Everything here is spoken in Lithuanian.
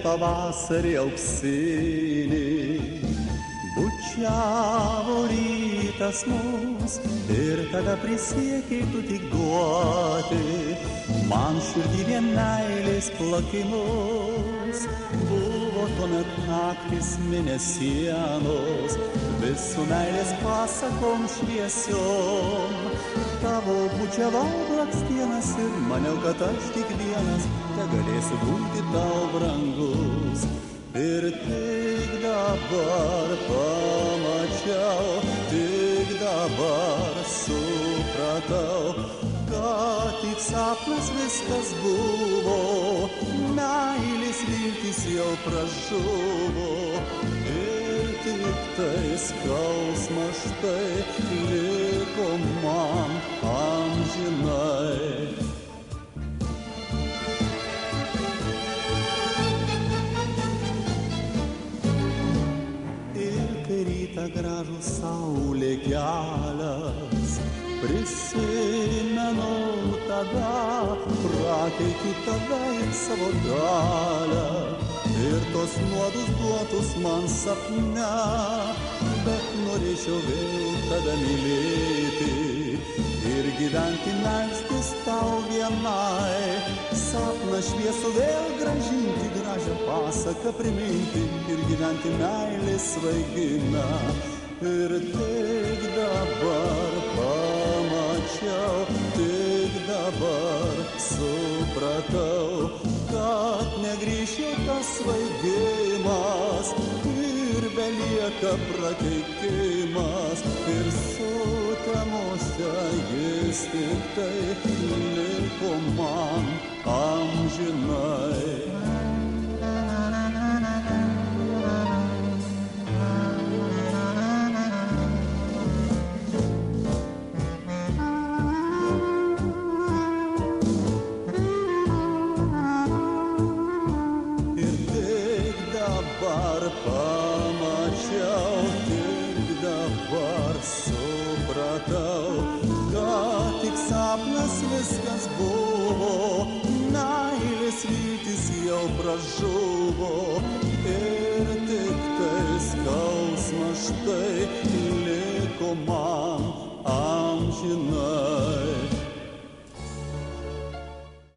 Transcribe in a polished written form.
pavasarį auksinį. Bučiavo rytas mus ir tada prisiekei tu tik duoti man širdį vien meilės plakimus. Buvo tuomet naktis mėnesienos, visų meilės pasakom šviesiom. Tavo bučiavau blakstienas ir maniau, kad aš tik vienas tegalėsiu būti tau brangus. Ir tik dabar pamačiau, tik dabar supratau, kad tik sapnas viskas buvo, meilės viltis jau pražuvo. Ir tik tai skausmas štai liko man amžinai. Gražų saulė kelias, prisimenu tada, prakeikį tada ir savo dalią, ir tos nuodus duotus man sapne, bet norėčiau vėl tada mylėti ir gyventi melstis tau vienai, sapną šviesų vėl gražinti, gražią pasaką priminti ir gyventi meilės svaiginą. Ir tik dabar pamačiau, tik dabar supratau, kad negrįžė tas svaigimas ir belieka prakeikimas. Ir sutemose jis tik tai liko man amžinai. Pamačiau, tik dabar supratau, kad tik sapnas viskas buvo, meilės viltis jau pražuvo. Ir tik tai skausmas štai liko man amžinai.